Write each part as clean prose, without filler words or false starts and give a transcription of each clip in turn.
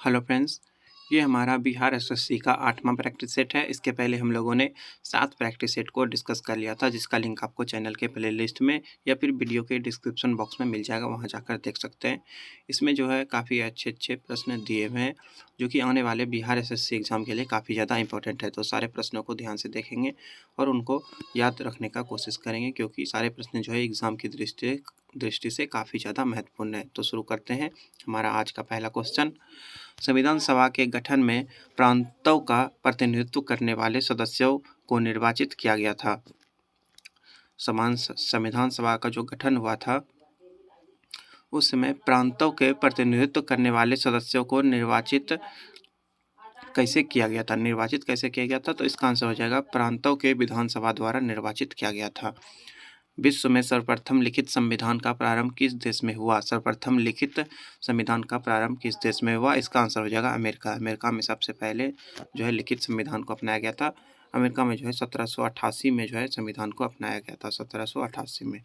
Hello friends, ये हमारा Bihar SSC का 8वां प्रैक्टिस सेट है। इसके पहले हम लोगों ने 7 प्रैक्टिस सेट को डिस्कस कर लिया था, जिसका लिंक आपको चैनल के प्लेलिस्ट में या फिर वीडियो के डिस्क्रिप्शन बॉक्स में मिल जाएगा, वहाँ जाकर देख सकते हैं। इसमें जो है काफ़ी अच्छे-अच्छे प्रश्न दिए हुए हैं, जो कि आने वाले बिहार एसएससी एग्ज़ाम के लिए काफ़ी ज़्यादा इंपॉर्टेंट है। तो सारे प्रश्नों को ध्यान से देखेंगे और उनको याद रखने का कोशिश करेंगे, क्योंकि सारे प्रश्न जो है एग्ज़ाम की दृष्टि से काफ़ी ज़्यादा महत्वपूर्ण है। तो शुरू करते हैं। हमारा आज का पहला क्वेश्चन, संविधान सभा के गठन में प्रांतों का प्रतिनिधित्व करने वाले सदस्यों को निर्वाचित किया गया था। संविधान सभा का जो गठन हुआ था, उस समय प्रांतों के प्रतिनिधित्व करने वाले सदस्यों को निर्वाचित कैसे किया गया था? तो इसका आंसर हो जाएगा प्रांतों के विधानसभा द्वारा निर्वाचित किया गया था। विश्व में सर्वप्रथम लिखित संविधान का प्रारंभ किस देश में हुआ? सर्वप्रथम लिखित संविधान का प्रारंभ किस देश में हुआ? इसका आंसर हो जाएगा अमेरिका। अमेरिका में सबसे पहले जो है लिखित संविधान को अपनाया गया था। अमेरिका में जो है 1788 में जो है संविधान को अपनाया गया था, 1788 में।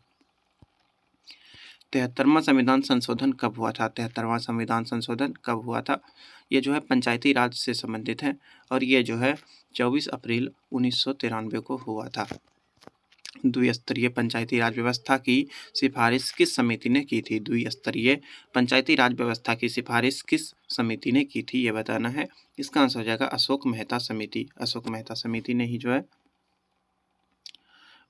73वां संविधान संशोधन कब हुआ था? 73वां संविधान संशोधन कब हुआ था? ये जो है पंचायती राज से संबंधित है और ये जो है 24 अप्रैल 1993 को हुआ था। द्विस्तरीय पंचायती राज व्यवस्था की सिफारिश किस समिति ने की थी? द्विस्तरीय पंचायती राज व्यवस्था की सिफारिश किस समिति ने की थी, ये बताना है। इसका आंसर हो जाएगा अशोक मेहता समिति। अशोक मेहता समिति ने ही जो है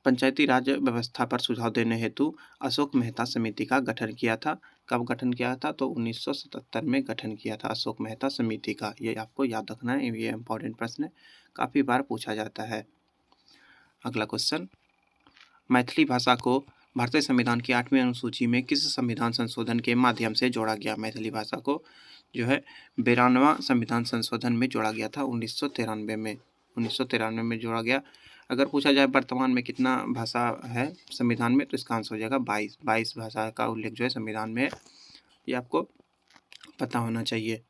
पंचायती राज व्यवस्था पर सुझाव देने हेतु अशोक मेहता समिति का गठन किया था। कब गठन किया था? तो 1977 में गठन किया था अशोक मेहता समिति का। ये आपको याद रखना है, ये इंपॉर्टेंट प्रश्न है, काफ़ी बार पूछा जाता है। अगला क्वेश्चन, मैथिली भाषा को भारतीय संविधान की 8वीं अनुसूची में किस संविधान संशोधन के माध्यम से जोड़ा गया? मैथिली भाषा को जो है 92वां संविधान संशोधन में जोड़ा गया था, 1993 में जोड़ा गया। अगर पूछा जाए वर्तमान में कितना भाषा है संविधान में, तो इसका आंसर हो जाएगा 22 भाषा का उल्लेख जो है संविधान में है। ये आपको पता होना चाहिए।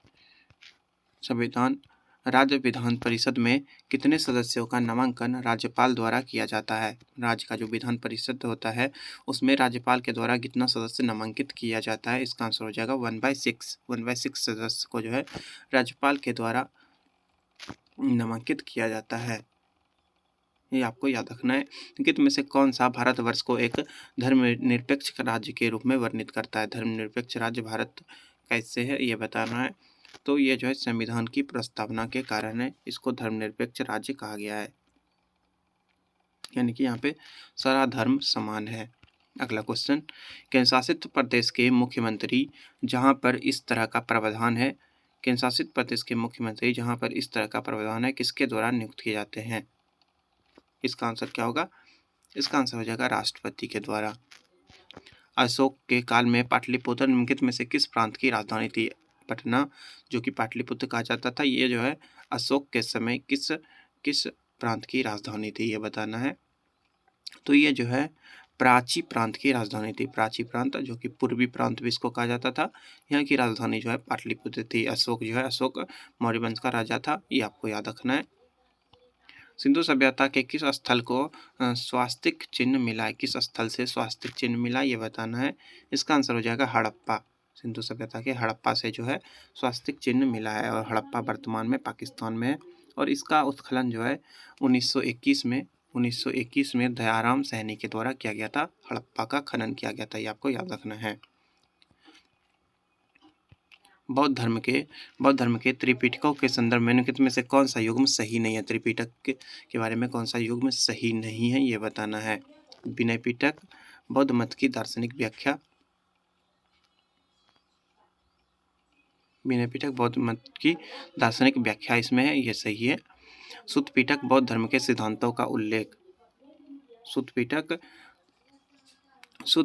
संविधान राज्य विधान परिषद में कितने सदस्यों का नामांकन राज्यपाल द्वारा किया जाता है? राज्य का जो विधान परिषद होता है, उसमें राज्यपाल के द्वारा कितना सदस्य नामांकित किया जाता है? इसका आंसर हो जाएगा 1/6 सदस्य को जो है राज्यपाल के द्वारा नामांकित किया जाता है। ये आपको याद रखना है। निम्नलिखित में से कौन सा भारतवर्ष को एक धर्मनिरपेक्ष राज्य के रूप में वर्णित करता है? धर्मनिरपेक्ष राज्य भारत कैसे है, ये बताना है। तो ये जो है संविधान की प्रस्तावना के कारण है, इसको धर्मनिरपेक्ष राज्य कहा गया है, यानी कि यहाँ पे सारा धर्म समान है। अगला क्वेश्चन, केंद्र शासित प्रदेश के मुख्यमंत्री जहाँ पर इस तरह का प्रावधान है, केंद्र शासित प्रदेश के मुख्यमंत्री जहाँ पर इस तरह का प्रावधान है, किसके द्वारा नियुक्त किए जाते हैं? इसका आंसर क्या होगा? इसका आंसर हो जाएगा राष्ट्रपति के द्वारा। अशोक के काल में पाटलिपुत्र निम्नलिखित में से किस प्रांत की राजधानी थी? पटना, जो कि पाटलिपुत्र कहा जाता था, ये जो है अशोक के समय किस प्रांत की राजधानी थी, ये बताना है। तो ये जो है प्राची प्रांत की राजधानी थी। प्राची प्रांत, जो कि पूर्वी प्रांत भी इसको कहा जाता था, यहाँ की राजधानी जो है पाटलिपुत्र थी। अशोक मौर्य वंश का राजा था, ये आपको याद रखना है। सिंधु सभ्यता के किस स्थल को स्वास्तिक चिन्ह मिला है? किस स्थल से स्वास्तिक चिन्ह मिला, ये बताना है। इसका आंसर हो जाएगा हड़प्पा। सिंधु सभ्यता के हड़प्पा से जो है स्वास्तिक चिन्ह मिला है और हड़प्पा वर्तमान में पाकिस्तान में है। और इसका उत्खनन जो है 1921 में दयाराम सैनी के द्वारा किया गया था। हड़प्पा का खनन किया गया था, ये आपको याद रखना है। बौद्ध धर्म के त्रिपिटकों के संदर्भ में निम्नलिखित में से कौन सा युग्म सही नहीं है? त्रिपिटक के बारे में कौन सा युग्म सही नहीं है, ये बताना है। विनय पिटक, बौद्ध मत की दार्शनिक व्याख्या, विनय पिटक बौद्ध मत की दार्शनिक व्याख्या इसमें है, ये सही है। सुत्त पिटक बौद्ध धर्म के सिद्धांतों का उल्लेख, सुत्त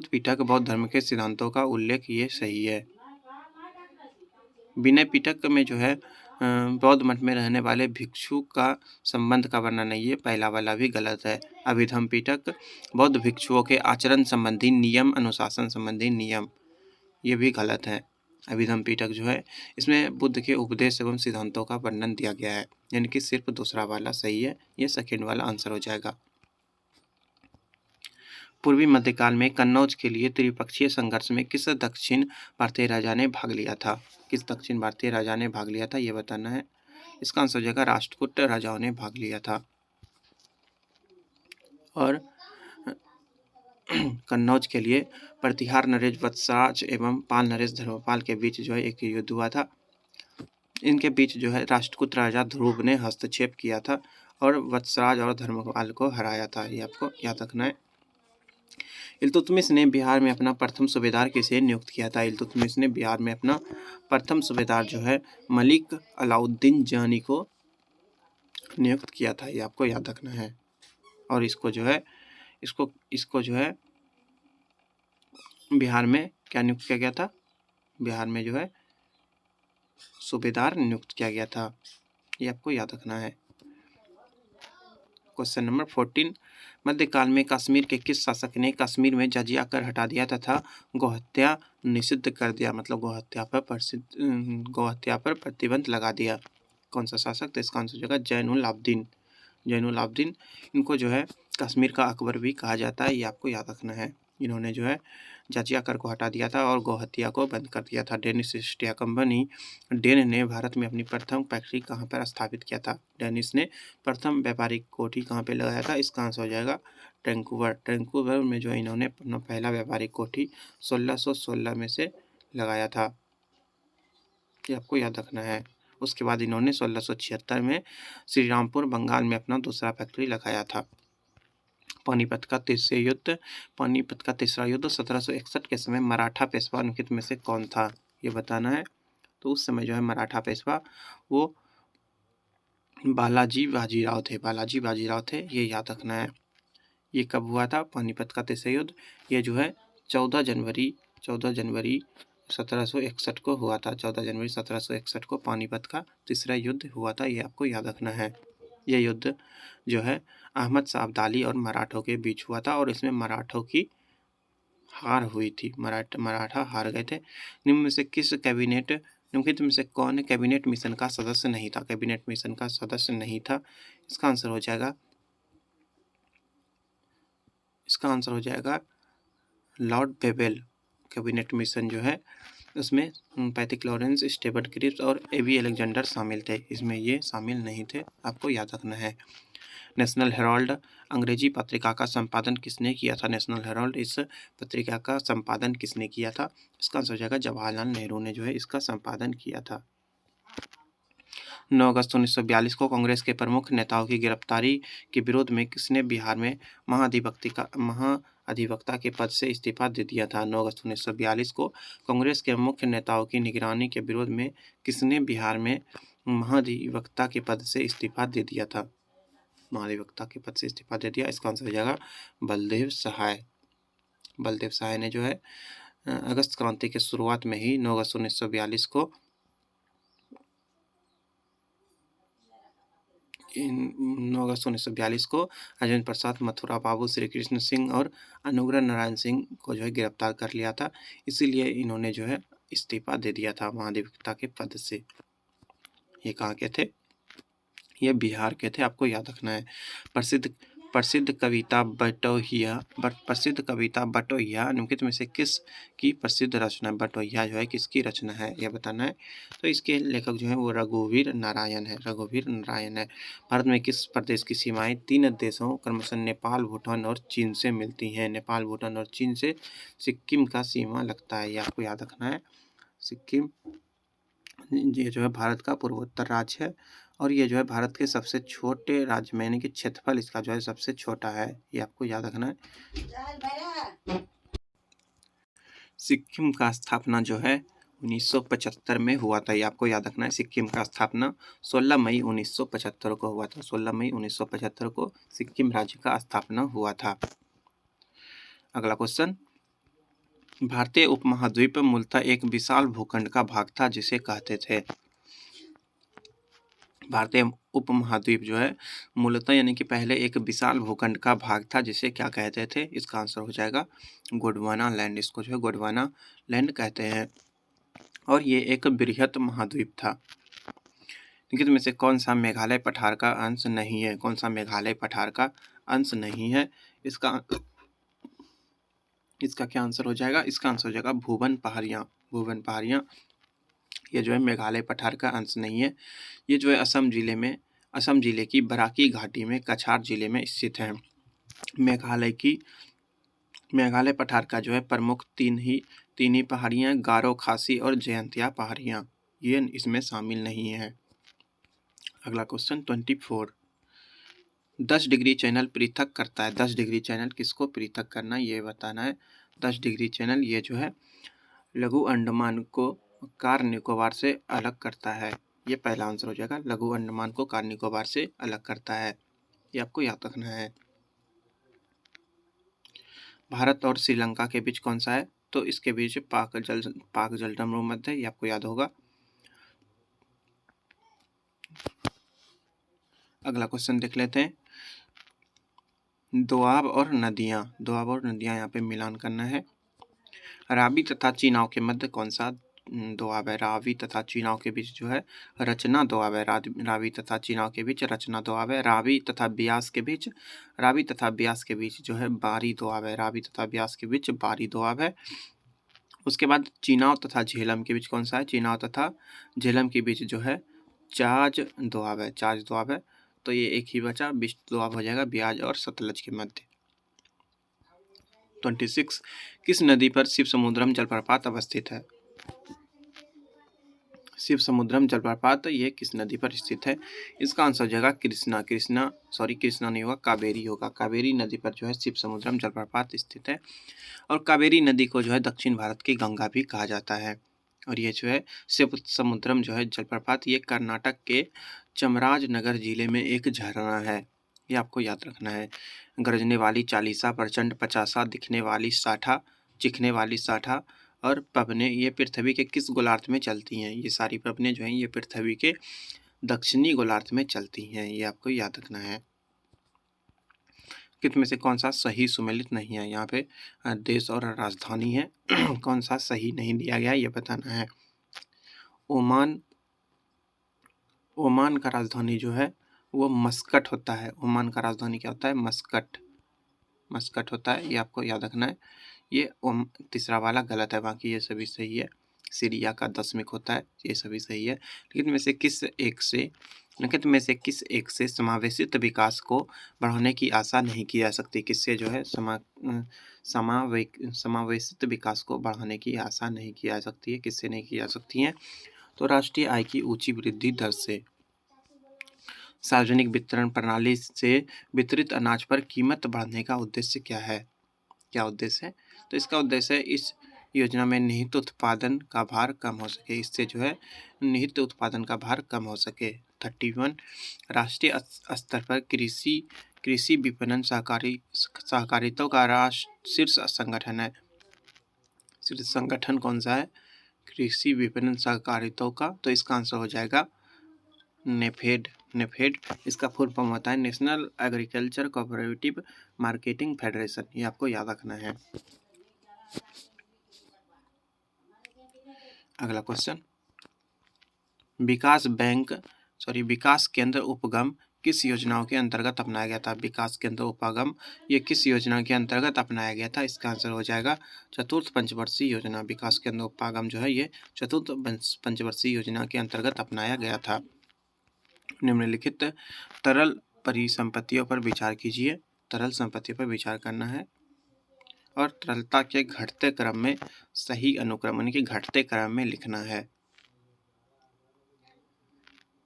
पिटक बौद्ध धर्म के सिद्धांतों का उल्लेख, ये सही है। विनय पिटक में जो है बौद्ध मठ में रहने वाले भिक्षु का संबंध का वर्णन है, ये पहला वाला भी गलत है। अभिधम पिटक बौद्ध भिक्षुओं के आचरण संबंधी नियम, अनुशासन संबंधी नियम, ये भी गलत है। अभिधम पिटक जो है इसमें बुद्ध के उपदेश एवं सिद्धांतों का वर्णन दिया गया है, यानी कि सिर्फ दूसरा वाला सही है, ये सेकेंड वाला आंसर हो जाएगा। पूर्वी मध्यकाल में कन्नौज के लिए त्रिपक्षीय संघर्ष में किस दक्षिण भारतीय राजा ने भाग लिया था? किस दक्षिण भारतीय राजा ने भाग लिया था, ये बताना है। इसका आंसर हो जाएगा राष्ट्रकूट राजाओं ने भाग लिया था। और कन्नौज के लिए प्रतिहार नरेश वत्सराज एवं पाल नरेश धर्मपाल के बीच जो है एक युद्ध हुआ था। इनके बीच जो है राष्ट्रकूट राजा ध्रुव ने हस्तक्षेप किया था और वत्सराज और धर्मपाल को हराया था। ये आपको याद रखना है। इल्तुतमिश ने बिहार में अपना प्रथम सूबेदार किसे नियुक्त किया था? इल्तुतमिश ने बिहार में अपना प्रथम सूबेदार जो है मलिक अलाउद्दीन जानी को नियुक्त किया था। ये आपको याद रखना है। और इसको जो है बिहार में क्या नियुक्त किया गया था? बिहार में जो है सूबेदार नियुक्त किया गया था। ये आपको याद रखना है। क्वेश्चन नंबर 14, मध्यकाल में कश्मीर के किस शासक ने कश्मीर में जजिया कर हटा दिया तथा गौहत्या निषिद्ध कर दिया? मतलब गौहत्या पर प्रतिबंध लगा दिया। कौन सा शासक? तो इसका आंसर हो जाएगा जैनुल आब्दीन। जैनुल आब्दीन, इनको जो है कश्मीर का अकबर भी कहा जाता है। ये आपको याद रखना है। इन्होंने जो है जजिया कर को हटा दिया था और गौहत्या को बंद कर दिया था। Danish East India company Dane ने भारत में अपनी प्रथम फैक्ट्री कहाँ पर स्थापित किया था? डेनिश ने प्रथम व्यापारिक कोठी कहाँ पे लगाया था? इसका आंसर हो जाएगा वैंकूवर। वैंकूवर में जो इन्होंने अपना पहला व्यापारिक कोठी 1616 में से लगाया था। ये आपको याद रखना है। उसके बाद इन्होंने 1676 में श्रीरामपुर बंगाल में अपना दूसरा फैक्ट्री लगाया था। पानीपत का तीसरा युद्ध 1761 के समय मराठा पेशवा निम्नलिखित में से कौन था? ये बताना है। तो उस समय जो है मराठा पेशवा वो बालाजी बाजीराव थे। ये याद रखना है। ये कब हुआ था पानीपत का तीसरा युद्ध? ये जो है 14 जनवरी 1761 को हुआ था। 14 जनवरी 1761 को पानीपत का तीसरा युद्ध हुआ था। ये आपको याद रखना है। ये युद्ध जो है अहमद शाह अब्दाली और मराठों के बीच हुआ था और इसमें मराठों की हार हुई थी। मराठा हार गए थे। निम्नलिखित में से कौन कैबिनेट मिशन का सदस्य नहीं था? कैबिनेट मिशन का सदस्य नहीं था। इसका आंसर हो जाएगा लॉर्ड बेवेल। कैबिनेट मिशन जो है उसमें पैथिक लॉरेंस, स्टेबर्ट क्रिप्स और एवी अलेक्जेंडर शामिल थे। इसमें ये शामिल नहीं थे। आपको याद रखना है। नेशनल हेराल्ड अंग्रेजी पत्रिका का संपादन किसने किया था? नेशनल हेराल्ड इस पत्रिका का संपादन किसने किया था? इसका आंसर हो जाएगा जवाहरलाल नेहरू ने जो है इसका संपादन किया था। 9 अगस्त 1942 को कांग्रेस के प्रमुख नेताओं की गिरफ्तारी के विरोध में किसने बिहार में महाधिवक्ता के पद से इस्तीफा दे दिया था? 9 अगस्त 1942 को कांग्रेस के मुख्य नेताओं की निगरानी के विरोध में किसने बिहार में महाधिवक्ता के पद से इस्तीफा दे दिया था? महाधिवक्ता के पद से इस्तीफा दे दिया। इसका आंसर हो जाएगा बलदेव सहाय। बलदेव सहाय ने जो है अगस्त क्रांति के शुरुआत में ही 9 अगस्त 1942 को राजेंद्र प्रसाद, मथुरा बाबू, श्री कृष्ण सिंह और अनुग्रह नारायण सिंह को जो है गिरफ्तार कर लिया था। इसीलिए इन्होंने जो है इस्तीफा दे दिया था महाधिवक्ता के पद से। ये कहाँ के थे? ये बिहार के थे। आपको याद रखना है। प्रसिद्ध कविता बटोहिया निम्नलिखित में से किस की प्रसिद्ध रचना? बटोहिया जो है किसकी रचना है यह बताना है। तो इसके लेखक जो है वो रघुवीर नारायण है। भारत में किस प्रदेश की सीमाएं 3 देशों क्रमशः नेपाल, भूटान और चीन से मिलती हैं? नेपाल, भूटान और चीन से सिक्किम का सीमा लगता है। ये आपको याद रखना है। सिक्किम ये जो है भारत का पूर्वोत्तर राज्य है और ये जो है भारत के सबसे छोटे राज्य में, यानी कि क्षेत्रफल इसका जो है सबसे छोटा है। ये आपको याद रखना है। सिक्किम का स्थापना जो है 1975 में हुआ था। ये आपको याद रखना है। सिक्किम का स्थापना 16 मई 1975 को हुआ था। 16 मई 1975 को सिक्किम राज्य का स्थापना हुआ था। अगला क्वेश्चन, भारतीय उपमहाद्वीप मूलतः एक विशाल भूखंड का भाग था जिसे कहते थे? भारतीय उपमहाद्वीप जो है मूलतः यानी कि पहले एक विशाल भूखंड का भाग था जिसे क्या कहते थे? इसका आंसर हो जाएगा गोंडवाना लैंड। इसको जो है गोंडवाना लैंड कहते हैं और ये एक बृहत महाद्वीप था। निम्नलिखित में से कौन सा मेघालय पठार का अंश नहीं है? कौन सा मेघालय पठार का अंश नहीं है? इसका इसका क्या आंसर हो जाएगा? इसका आंसर हो जाएगा भूवन पहाड़ियाँ। भूवन पहाड़ियाँ ये जो है मेघालय पठार का अंश नहीं है। ये जो है असम जिले की बराकी घाटी में कछार जिले में स्थित है। मेघालय पठार का जो है प्रमुख तीन ही पहाड़ियाँ गारो, खासी और जयंतिया पहाड़ियाँ ये इसमें शामिल नहीं है। अगला क्वेश्चन 24। 10 डिग्री चैनल पृथक करता है। 10 डिग्री चैनल किसको पृथक करना है ये बताना है। 10 डिग्री चैनल ये जो है लघु अंडमान को कार निकोबार से अलग करता है। ये पहला आंसर हो जाएगा, लघु अंडमान को कार निकोबार से अलग करता है। ये आपको याद रखना है। भारत और श्रीलंका के बीच कौन सा है? तो इसके बीच पाक जलसंधि भूमध्य है, ये आपको याद होगा। अगला क्वेश्चन देख लेते हैं। दोआब और नदियां यहाँ पे मिलान करना है। रावी तथा चीनाव के मध्य कौन सा दोआब है? रावी तथा चीनाव के बीच जो है रचना दोआब है। रावी तथा चीनाव के बीच रचना दोआब है। रावी तथा ब्यास के बीच जो है बारी दोआब है। रावी तथा ब्यास के बीच बारी दोआब है। उसके बाद चीनाव तथा झेलम के बीच कौन सा है? चीनाव तथा झेलम के बीच जो है चाज दोआब है। तो ये एक ही बचा, बीच दोआब हो जाएगा ब्याज और सतलज के मध्य। 26। किस नदी पर शिव समुद्रम जलप्रपात अवस्थित है? शिव समुद्रम जलप्रपात ये किस नदी पर स्थित है? इसका आंसर हो जाएगा कृष्णा नहीं होगा, कावेरी होगा। कावेरी नदी पर जो है शिव समुद्रम जलप्रपात स्थित है। और कावेरी नदी को जो है दक्षिण भारत की गंगा भी कहा जाता है। और ये जो है शिव समुद्रम जो है जलप्रपात ये कर्नाटक के चामराजनगर जिले में एक झरना है। ये आपको याद रखना है। गरजने वाली चालीसा, प्रचंड पचासा, चिखने वाली साठा और पवने ये पृथ्वी के किस गोलार्ध में चलती हैं? ये सारी पवने जो हैं ये पृथ्वी के दक्षिणी गोलार्ध में चलती हैं। ये आपको याद रखना है। कित में से कौन सा सही सुमेलित नहीं है? यहाँ पे देश और राजधानी है कौन सा सही नहीं दिया गया ये बताना है। ओमान का राजधानी जो है वो मस्कट होता है। ओमान का राजधानी क्या होता है? मस्कट होता है। ये आपको याद रखना है। ये तीसरा वाला गलत है, बाकी ये सभी सही है। सीरिया का दशमिक होता है, ये सभी सही है। लेकिन में से किस एक से समावेशित विकास को बढ़ाने की आशा नहीं की जा सकती? किससे जो है समावेशित विकास को बढ़ाने की आशा नहीं की जा सकती है? किससे नहीं की जा सकती है? तो राष्ट्रीय आय की ऊंची वृद्धि दर से। सार्वजनिक वितरण प्रणाली से वितरित अनाज पर कीमत बढ़ाने का उद्देश्य क्या है? क्या उद्देश्य है? तो इसका उद्देश्य है इस योजना में निहित उत्पादन का भार कम हो सके। इससे जो है निहित उत्पादन का भार कम हो सके। 31। राष्ट्रीय स्तर पर कृषि विपणन सहकारिता का शीर्ष संगठन है। शीर्ष संगठन कौन सा है? कृषि विपणन सहकारिता का। तो इसका आंसर हो जाएगा नेफेड। इसका फुल फॉर्म होता है national agriculture cooperative marketing federation. ये आपको याद रखना है। अगला क्वेश्चन। विकास केंद्र उपगम किस योजनाओं के अंतर्गत अपनाया गया था? विकास केंद्र उपगम ये किस योजना के अंतर्गत अपनाया गया था? इसका आंसर हो जाएगा चतुर्थ पंचवर्षीय योजना। विकास केंद्र उपगम जो है ये चतुर्थ पंचवर्षीय योजना के अंतर्गत अपनाया गया था। निम्नलिखित तरल परिसंपत्तियों पर विचार कीजिए। तरल संपत्तियों पर विचार करना है और तरलता के घटते क्रम में सही अनुक्रम यानी कि घटते क्रम में लिखना है।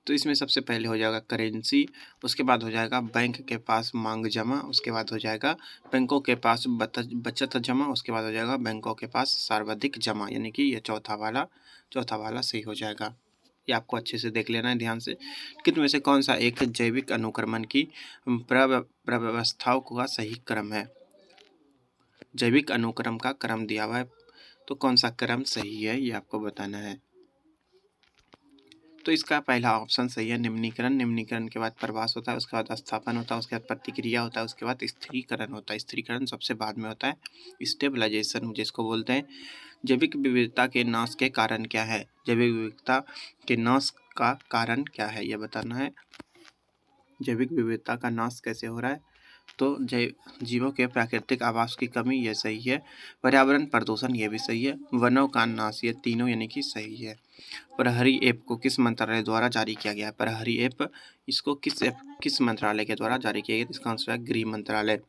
तो इसमें सबसे पहले हो जाएगा करेंसी, उसके बाद हो जाएगा बैंक के पास मांग जमा, उसके बाद हो जाएगा बैंकों के पास बचत जमा, उसके बाद हो जाएगा बैंकों के पास सर्वाधिक जमा, यानी कि ये चौथा वाला सही हो जाएगा। ये आपको अच्छे से देख लेना है ध्यान से। कितने में से कौन सा एक जैविक अनुक्रमण की प्रव्यवस्थाओं का सही क्रम है? जैविक अनुक्रम का क्रम दिया हुआ है, तो कौन सा क्रम सही है ये आपको बताना है। तो इसका पहला ऑप्शन सही है, निम्नीकरण के बाद प्रवास होता है, उसके बाद स्थापन होता है, उसके बाद प्रतिक्रिया होता है, उसके बाद स्थिरीकरण होता है। स्थिरीकरण सबसे बाद में होता है। स्टेबलाइजेशन जिसको बोलते हैं। जैविक विविधता के नाश के कारण क्या है? जैविक विविधता के नाश का कारण क्या है ये बताना है। जैविक विविधता का नाश कैसे हो रहा है? तो जीवों के प्राकृतिक आवास की कमी, ये सही है। पर्यावरण प्रदूषण, ये भी सही है। वनों का नाश, ये तीनों यानी कि सही है। प्रहरी ऐप को किस मंत्रालय द्वारा जारी किया गया है? प्रहरी ऐप, इसको किस मंत्रालय के द्वारा जारी किया गया? इसका आंसर है गृह मंत्रालय।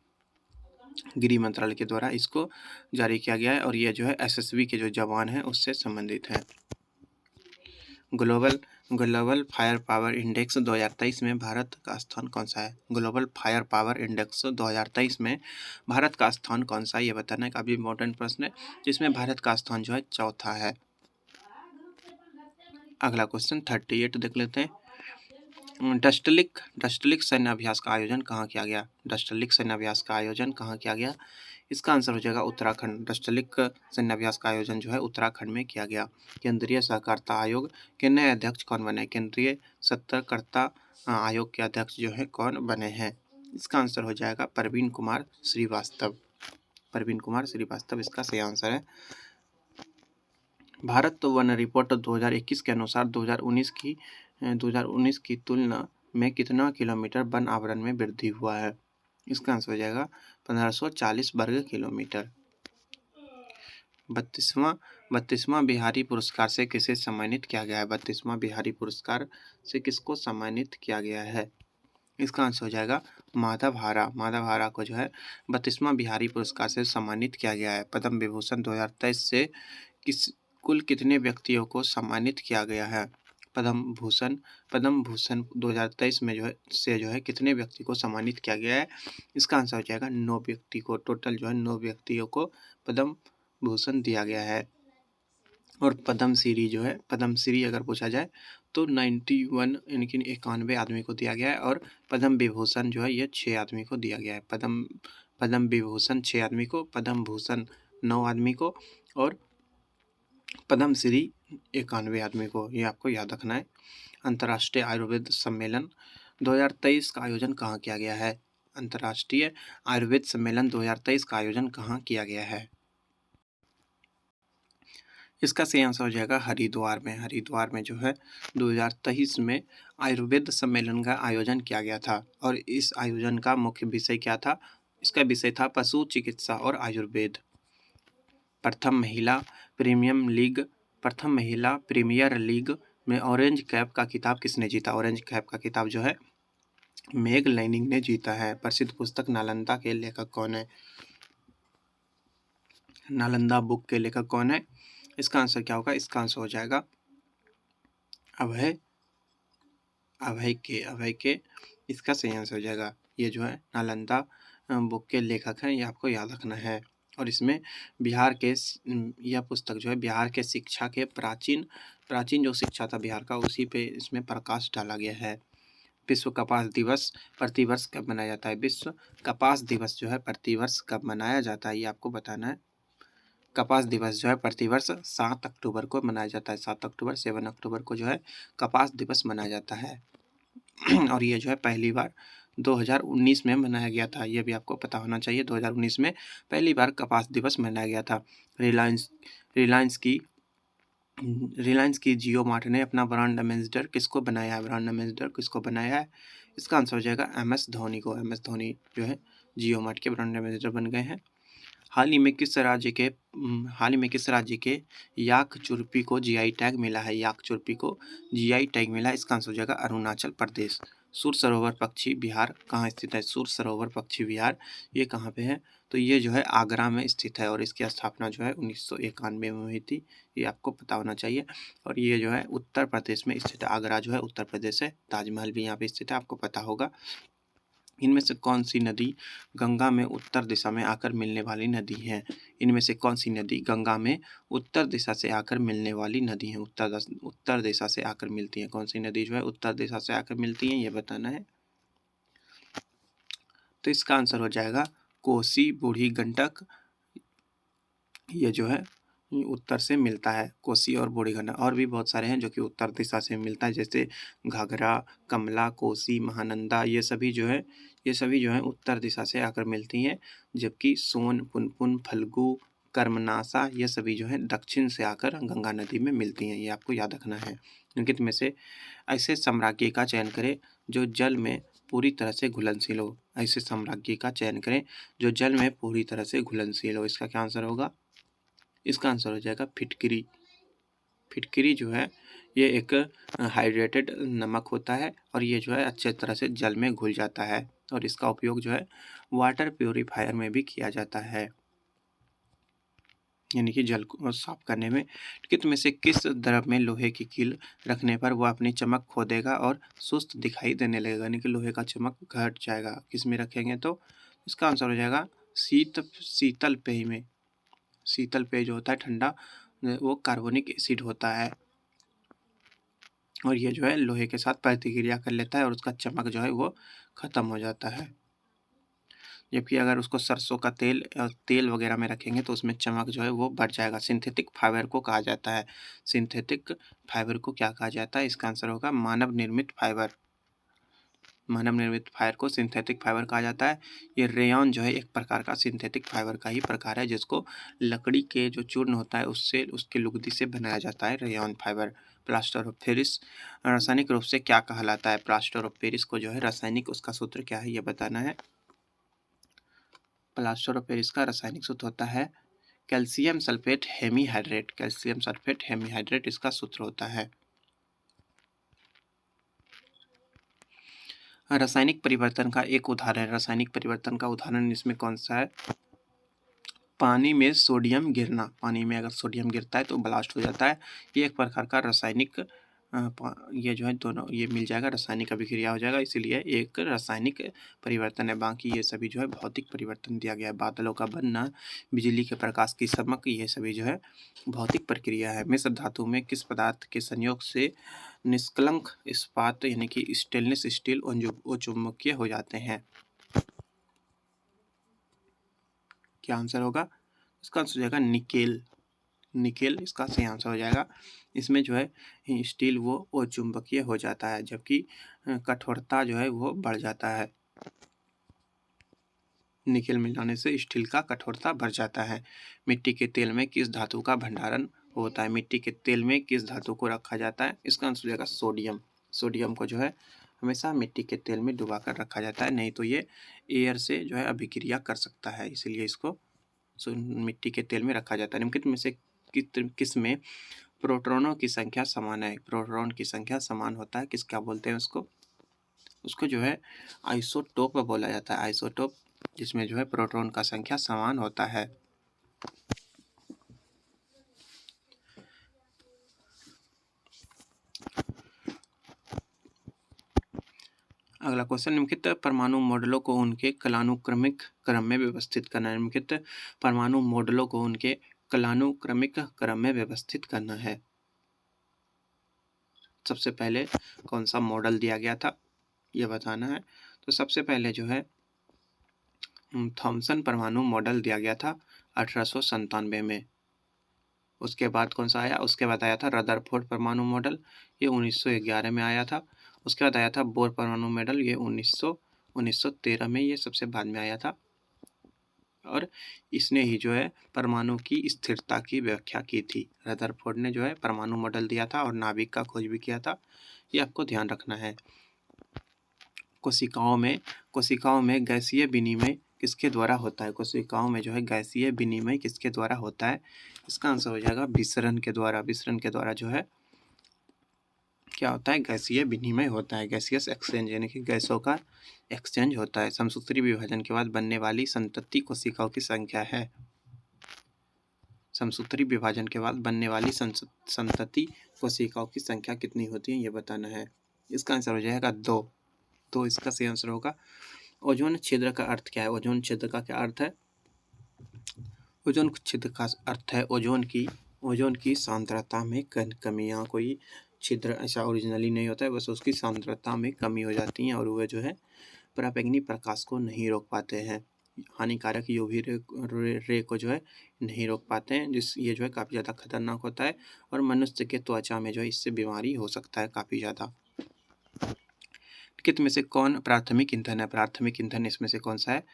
गृह मंत्रालय के द्वारा इसको जारी किया गया है और ये जो है एसएसबी के जो जवान हैं उससे संबंधित है। ग्लोबल फायर पावर इंडेक्स 2023 में भारत का स्थान कौन सा है? ग्लोबल फायर पावर इंडेक्स 2023 में भारत का स्थान कौन सा है, ये बताना है। काफी इंपॉर्टेंट प्रश्न है, जिसमें भारत का स्थान जो है चौथा है। अगला क्वेश्चन 38 देख लेते हैं। डस्टलिक सैन्य अभ्यास का आयोजन कहाँ किया गया? डस्टलिक सैन्य अभ्यास का आयोजन कहाँ किया गया? इसका आंसर हो जाएगा उत्तराखंड। डस्टलिक सैन्य अभ्यास का आयोजन जो है उत्तराखंड में किया गया। केंद्रीय सहकारिता आयोग के नए अध्यक्ष कौन बने? केंद्रीय सहकारिता आयोग के अध्यक्ष जो है कौन बने हैं? इसका आंसर हो जाएगा प्रवीण कुमार श्रीवास्तव। प्रवीण कुमार श्रीवास्तव इसका सही आंसर है। भारत वन रिपोर्ट 2021 के अनुसार 2019 की तुलना में कितना किलोमीटर वन आवरण में वृद्धि हुआ है? इसका आंसर हो जाएगा 1540 वर्ग किलोमीटर। 32वां बिहारी पुरस्कार से किसे सम्मानित किया गया है? 32वां बिहारी पुरस्कार से किसको सम्मानित किया गया है? इसका आंसर हो जाएगा माधव हारा को जो है 32वां बिहारी पुरस्कार से सम्मानित किया गया है। पद्म विभूषण 2023 से कुल कितने व्यक्तियों को सम्मानित किया गया है? पद्म भूषण 2023 में जो है कितने व्यक्ति को सम्मानित किया गया है? इसका आंसर हो जाएगा 9 व्यक्ति को। टोटल जो है 9 व्यक्तियों को पद्म भूषण दिया गया है। और पद्मश्री अगर पूछा जाए तो 91 यानी कि 91 आदमी को दिया गया है। और पद्म विभूषण जो है ये 6 आदमी को दिया गया है। पद्म विभूषण 6 आदमी को, पद्म भूषण 9 आदमी को और पद्मश्री 91 आदमी को। ये आपको याद रखना है। अंतर्राष्ट्रीय आयुर्वेद सम्मेलन 2023 का आयोजन कहाँ किया गया है? अंतर्राष्ट्रीय आयुर्वेद सम्मेलन 2023 का आयोजन कहाँ किया गया है? इसका सही आंसर हो जाएगा हरिद्वार में। हरिद्वार में जो है 2023 में आयुर्वेद सम्मेलन का आयोजन किया गया था। और इस आयोजन का मुख्य विषय क्या था? इसका विषय था पशु चिकित्सा और आयुर्वेद। प्रथम महिला प्रीमियर लीग में ऑरेंज कैप का खिताब किसने जीता? ऑरेंज कैप का खिताब जो है मेग लैनिंग ने जीता है। प्रसिद्ध पुस्तक नालंदा के लेखक कौन है? नालंदा बुक के लेखक कौन है? इसका आंसर क्या होगा? इसका आंसर हो जाएगा अभय के। इसका सही आंसर हो जाएगा। ये जो है नालंदा बुक के लेखक हैं, ये आपको याद रखना है। और इसमें यह पुस्तक जो है बिहार के शिक्षा के प्राचीन जो शिक्षा था बिहार का, उसी पे इसमें प्रकाश डाला गया है। विश्व कपास दिवस प्रतिवर्ष कब मनाया जाता है? विश्व कपास दिवस जो है प्रतिवर्ष कब मनाया जाता है, ये आपको बताना है। कपास दिवस जो है प्रतिवर्ष 7 अक्टूबर को मनाया जाता है। 7 अक्टूबर को जो है कपास दिवस मनाया जाता है। और ये जो है पहली बार 2019 में मनाया गया था। ये भी आपको पता होना चाहिए। 2019 में पहली बार कपास दिवस मनाया गया था। रिलायंस की जियो मार्ट ने अपना ब्रांड एम्बेसडर किसको बनाया है? इसका आंसर हो जाएगा MS धोनी को। MS धोनी जो है जियो मार्ट के ब्रांड एम्बेसडर बन गए हैं। हाल ही में किस राज्य के याक चुर्पी को जीआई टैग मिला है? इसका आंसर हो जाएगा अरुणाचल प्रदेश। सुर सरोवर पक्षी विहार कहाँ स्थित है? सुर सरोवर पक्षी विहार ये कहाँ पे है? तो ये जो है आगरा में स्थित है और इसकी स्थापना जो है 1991 में हुई थी। ये आपको पता होना चाहिए। और ये जो है उत्तर प्रदेश में स्थित है। आगरा जो है उत्तर प्रदेश है। ताजमहल भी यहाँ पे स्थित है, आपको पता होगा। इनमें से कौन सी नदी गंगा में उत्तर दिशा में आकर मिलने वाली नदी है? इनमें से कौन सी नदी गंगा में उत्तर दिशा से आकर मिलने वाली नदी है? उत्तर दिशा से आकर मिलती है। कौन सी नदी जो है उत्तर दिशा से आकर मिलती है, ये बताना है। तो इसका आंसर हो जाएगा कोसी, बूढ़ी गंडक। ये जो है उत्तर से मिलता है, कोसी और बूढ़ी गंडक। और भी बहुत सारे हैं जो कि उत्तर दिशा से मिलता है, जैसे घाघरा, कमला, कोसी, महानंदा। ये सभी जो है उत्तर दिशा से आकर मिलती हैं। जबकि सोन, पुनपुन, फल्गु, कर्मनासा ये सभी जो है दक्षिण से आकर गंगा नदी में मिलती हैं। ये आपको याद रखना है। निम्नलिखित में से ऐसे साम्राज्य का चयन करें जो जल में पूरी तरह से घुलनशील हो। ऐसे सामग्री का चयन करें जो जल में पूरी तरह से घुलनशील हो। इसका क्या आंसर होगा? इसका आंसर हो जाएगा फिटकरी। फिटकरी जो है ये एक हाइड्रेटेड नमक होता है और ये जो है अच्छे तरह से जल में घुल जाता है और इसका उपयोग जो है वाटर प्योरीफायर में भी किया जाता है, यानी कि जल को साफ करने में। निम्नलिखित में से किस द्रव में लोहे की कील रखने पर वह अपनी चमक खो देगा और सुस्त दिखाई देने लगेगा, यानी कि लोहे का चमक घट जाएगा किस में रखेंगे? तो इसका आंसर हो जाएगा शीतल पेय में। शीतल पेय जो होता है ठंडा, वो कार्बोनिक एसिड होता है और ये जो है लोहे के साथ प्रतिक्रिया कर लेता है और उसका चमक जो है वो खत्म हो जाता है। जबकि अगर उसको सरसों का तेल वगैरह में रखेंगे तो उसमें चमक जो है वो बढ़ जाएगा। सिंथेटिक फाइबर को कहा जाता है। सिंथेटिक फाइबर को क्या कहा जाता है? इसका आंसर होगा मानव निर्मित फाइबर। मानव निर्मित फाइबर को सिंथेटिक फाइबर कहा जाता है। ये रेयॉन जो है एक प्रकार का सिंथेटिक फाइबर का ही प्रकार है जिसको लकड़ी के जो चूर्ण होता है उससे उसके लुगदी से बनाया जाता है rayon fibre. Plaster of Paris रासायनिक रूप से क्या कहलाता है? प्लास्टर ऑफ पेरिस को जो है रासायनिक उसका सूत्र क्या है ये बताना है। प्लास्टर ऑफ पेरिस का रासायनिक सूत्र होता है calcium sulphate hemihydrate. Calcium sulphate hemihydrate इसका सूत्र होता है। रासायनिक परिवर्तन का एक उदाहरण, रासायनिक परिवर्तन का उदाहरण इसमें कौन सा है? पानी में सोडियम गिरना। पानी में अगर सोडियम गिरता है तो ब्लास्ट हो जाता है। ये एक प्रकार का रासायनिक ये जो है दोनों ये मिल जाएगा, रासायनिक अभिक्रिया हो जाएगा, इसीलिए एक रासायनिक परिवर्तन है। बाकी ये सभी जो है भौतिक परिवर्तन दिया गया है। बादलों का बनना, बिजली के प्रकाश की चमक, ये सभी जो है भौतिक प्रक्रिया है। मिश्र धातु में किस पदार्थ के संयोग से निष्कलंक इस्पात यानी कि स्टेनलेस स्टील अचुंबकीय हो जाते हैं? क्या आंसर होगा? इसका आंसर हो जाएगा निकेल। निकेल इसका सही आंसर हो जाएगा। इसमें जो है स्टील वो चुंबकीय हो जाता है जबकि कठोरता जो है वो बढ़ जाता है। निकेल मिलाने से स्टील का कठोरता बढ़ जाता है। मिट्टी के तेल में किस धातु का भंडारण होता है? मिट्टी के तेल में किस धातु को रखा जाता है? इसका आंसर हो जाएगा सोडियम। सोडियम को जो है हमेशा मिट्टी के तेल में डुबा कर रखा जाता है, नहीं तो ये एयर से जो है अभिक्रिया कर सकता है, इसलिए इसको मिट्टी के तेल में रखा जाता है। निम्नलिखित में से किस में प्रोटॉनों की संख्या समान है? प्रोटॉन की संख्या समान होता है, क्या बोलते हैं उसको? उसको जो है आइसोटोप बोला जाता है। आइसोटोप जिसमें जो है प्रोटॉन का संख्या समान होता है। अगला क्वेश्चन, निम्नलिखित परमाणु मॉडलों को उनके कालानुक्रमिक क्रम में व्यवस्थित करना है। निम्नलिखित परमाणु मॉडलों को उनके कालानुक्रमिक क्रम में व्यवस्थित करना है। सबसे पहले कौन सा मॉडल दिया गया था ये बताना है। तो सबसे पहले जो है थॉमसन परमाणु मॉडल दिया गया था 1897 में। उसके बाद कौन सा आया? उसके बाद आया था रदरफोर्ड परमाणु मॉडल, ये 1911 में आया था। उसके बाद आया था बोर परमाणु मॉडल, ये 1913 में, ये सबसे बाद में आया था। और इसने ही जो है परमाणु की स्थिरता की व्याख्या की थी। रदरफोर्ड ने जो है परमाणु मॉडल दिया था और नाभिक का खोज भी किया था, ये आपको ध्यान रखना है। कोशिकाओं में गैसीय विनिमय किसके द्वारा होता है? कोशिकाओं में जो है गैसीय विनिमय किसके द्वारा होता है? इसका आंसर हो जाएगा विसरण के द्वारा। विसरण के द्वारा जो है क्या होता है? गैसीय विनिमय होता है, गैसियस एक्सचेंज, यानी कि गैसों का एक्सचेंज होता है। समसूत्री विभाजन के बाद बनने वाली संतति कोशिकाओं की संख्या है। समसूत्री विभाजन के बाद बनने वाली संतति कोशिकाओं की संख्या कितनी होती है ये बताना है। इसका आंसर हो जाएगा 2। तो इसका सही आंसर होगा। ओजोन छिद्र का अर्थ क्या है? ओजोन छिद्र का क्या अर्थ है? ओजोन छिद्र का अर्थ है ओजोन की सांद्रता में कमी। यहाँ कोई छिद्र ऐसा ओरिजिनली नहीं होता है, बस उसकी सांद्रता में कमी हो जाती है और वह जो है पराबैंगनी प्रकाश को नहीं रोक पाते हैं। हानिकारक यूवी रे को जो है नहीं रोक पाते हैं, ये जो है काफ़ी ज़्यादा खतरनाक होता है और मनुष्य के त्वचा में जो है इससे बीमारी हो सकता है काफ़ी ज़्यादा। कित में से कौन प्राथमिक ईंधन है? प्राथमिक ईंधन इसमें से कौन सा है?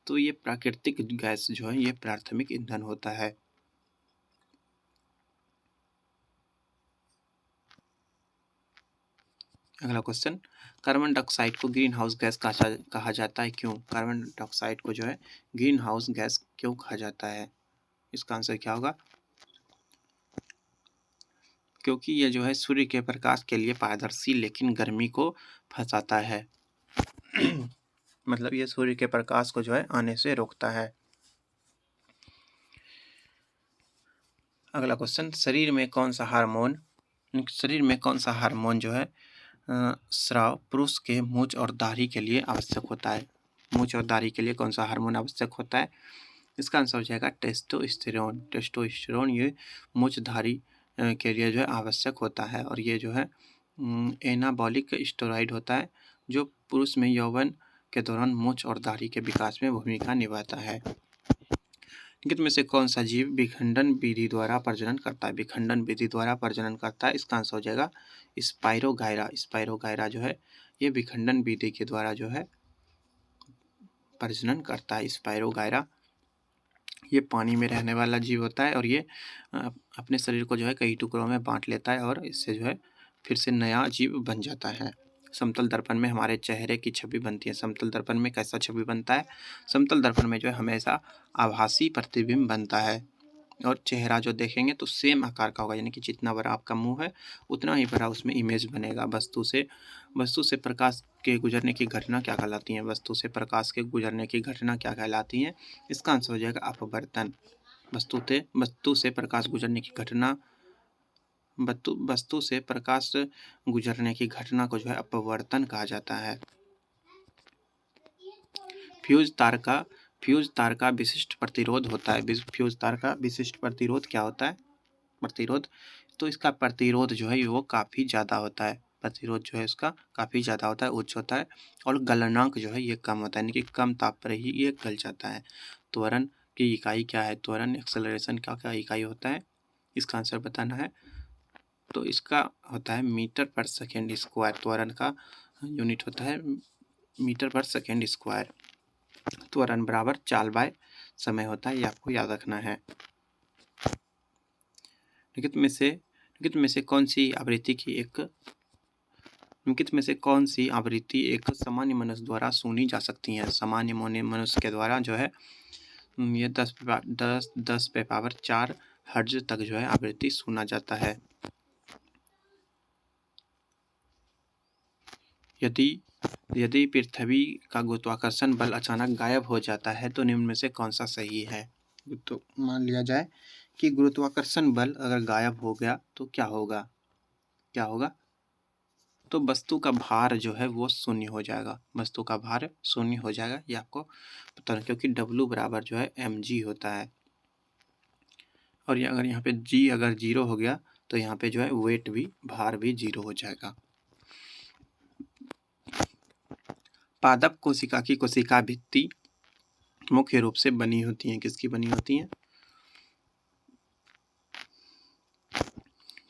तो ये प्राकृतिक गैस जो है ये प्राथमिक ईंधन होता है। अगला क्वेश्चन, कार्बन डाइऑक्साइड को ग्रीन हाउस गैस कहा जाता है, क्यों? कार्बन डाइऑक्साइड को जो है ग्रीन हाउस गैस क्यों कहा जाता है? इसका आंसर क्या होगा? क्योंकि ये जो है सूर्य के प्रकाश के लिए पारदर्शी लेकिन गर्मी को फंसाता है। मतलब ये सूर्य के प्रकाश को जो है आने से रोकता है। अगला क्वेश्चन, शरीर में कौन सा हार्मोन जो है स्राव पुरुष के मूंछ और दाढ़ी के लिए आवश्यक होता है? मूंछ और दाढ़ी के लिए कौन सा हार्मोन आवश्यक होता है? इसका आंसर हो जाएगा टेस्टोस्टेरोन। टेस्टोस्टेरोन ये मूंछधारी के लिए जो है आवश्यक होता है, और ये जो है एनाबॉलिक स्टेरॉइड होता है जो पुरुष में यौवन के दौरान मूंछ और दाढ़ी के विकास में भूमिका निभाता है। निम्नलिखित में से कौन सा जीव विखंडन विधि द्वारा प्रजनन करता है? विखंडन विधि द्वारा प्रजनन करता है, इसका आंसर हो जाएगा स्पाइरोगायरा। स्पाइरोगायरा जो है ये विखंडन विधि के द्वारा जो है प्रजनन करता है। स्पाइरोगायरा ये पानी में रहने वाला जीव होता है, और ये अपने शरीर को जो है कई टुकड़ों में बांट लेता है और इससे जो है फिर से नया जीव बन जाता है। समतल दर्पण में हमारे चेहरे की छवि बनती है। समतल दर्पण में कैसा छवि बनता है? समतल दर्पण में जो है हमेशा आभासी प्रतिबिंब बनता है, और चेहरा जो देखेंगे तो सेम आकार का होगा, यानी कि जितना बड़ा आपका मुंह है उतना ही बड़ा उसमें इमेज बनेगा। वस्तु से प्रकाश के गुजरने की घटना क्या कहलाती है? वस्तु से प्रकाश के गुजरने की घटना क्या कहलाती है? इसका आंसर हो जाएगा अपवर्तन। वस्तु से प्रकाश गुजरने की घटना वस्तु से प्रकाश गुजरने की घटना को जो है अपवर्तन कहा जाता है। फ्यूज तार का विशिष्ट प्रतिरोध होता है। फ्यूज तार का विशिष्ट प्रतिरोध क्या होता है? प्रतिरोध, तो इसका प्रतिरोध जो है वो काफ़ी ज़्यादा होता है। प्रतिरोध जो है इसका काफ़ी ज़्यादा होता है, उच्च होता है, और गलनांक जो है ये कम होता है, यानी कि कम ताप पर ही ये गल जाता है। त्वरण की इकाई क्या है? त्वरण एक्सेलरेशन का क्या इकाई होता है? इसका आंसर बताना है। तो इसका होता है मीटर पर सेकेंड स्क्वायर। त्वरण का यूनिट होता है मीटर पर सेकेंड स्क्वायर। त्वरण बराबर चाल बाय समय होता है, ये आपको याद रखना है। निम्नलिखित में से कौन सी आवृत्ति एक सामान्य मनुष्य द्वारा सुनी जा सकती है? सामान्य मनुष्य के द्वारा जो है ये 10 पे पावर 4 हर्ट्ज तक जो है आवृत्ति सुना जाता है। यदि पृथ्वी का गुरुत्वाकर्षण बल अचानक गायब हो जाता है तो निम्न में से कौन सा सही है? तो मान लिया जाए कि गुरुत्वाकर्षण बल अगर गायब हो गया तो क्या होगा? तो वस्तु का भार जो है वो शून्य हो जाएगा। वस्तु का भार शून्य हो जाएगा, ये आपको पता है, क्योंकि W बराबर जो है mg होता है, और अगर यहाँ पे g अगर 0 हो गया तो यहाँ पे जो है वेट भी, भार भी 0 हो जाएगा। पादप कोशिका की कोशिका भित्ति मुख्य रूप से बनी होती है, किसकी बनी होती है?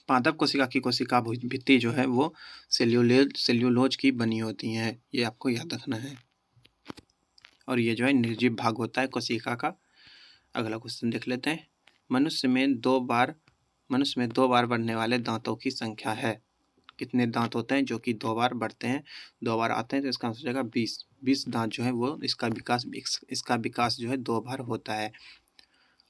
पादप कोशिका की कोशिका भित्ति जो है वो सेल्यूलोज की बनी होती है, ये आपको याद रखना है, और ये जो है निर्जीव भाग होता है कोशिका का। अगला क्वेश्चन देख लेते हैं। मनुष्य में दो बार बढ़ने वाले दांतों की संख्या है। कितने दांत होते हैं जो कि 2 बार बढ़ते हैं, 2 बार आते हैं? तो इसका आंसर हो जाएगा 20। 20 दांत जो है वो इसका विकास जो है 2 बार होता है,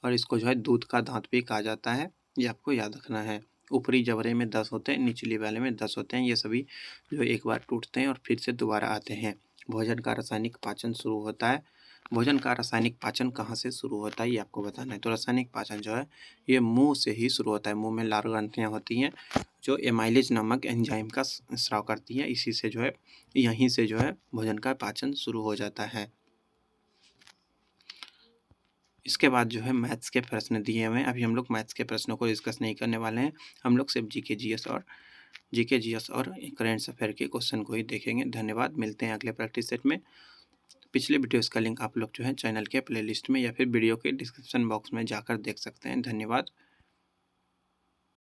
और इसको जो है दूध का दांत भी कहा जाता है, ये आपको याद रखना है। ऊपरी जबड़े में 10 होते हैं, निचली वाले में 10 होते हैं, ये सभी जो एक बार टूटते हैं और फिर से दोबारा आते हैं। भोजन का रासायनिक पाचन शुरू होता है। भोजन का रासायनिक पाचन कहाँ से शुरू होता है, ये आपको बताना है। तो रासायनिक पाचन जो है ये मुंह से ही शुरू होता है। मुंह में लार ग्रंथियाँ होती हैं जो एमाइलेज नामक एंजाइम का स्राव करती हैं, इसी से जो है यहीं से जो है भोजन का पाचन शुरू हो जाता है। इसके बाद जो है मैथ्स के प्रश्न दिए हुए हैं। अभी हम लोग मैथ्स के प्रश्नों को डिस्कस नहीं करने वाले हैं, हम लोग सिर्फ जीके जीएस और करेंट अफेयर के क्वेश्चन को ही देखेंगे। धन्यवाद, मिलते हैं अगले प्रैक्टिस सेट में। पिछले वीडियोस का लिंक आप लोग जो है चैनल के प्लेलिस्ट में या फिर वीडियो के डिस्क्रिप्शन बॉक्स में जाकर देख सकते हैं। धन्यवाद।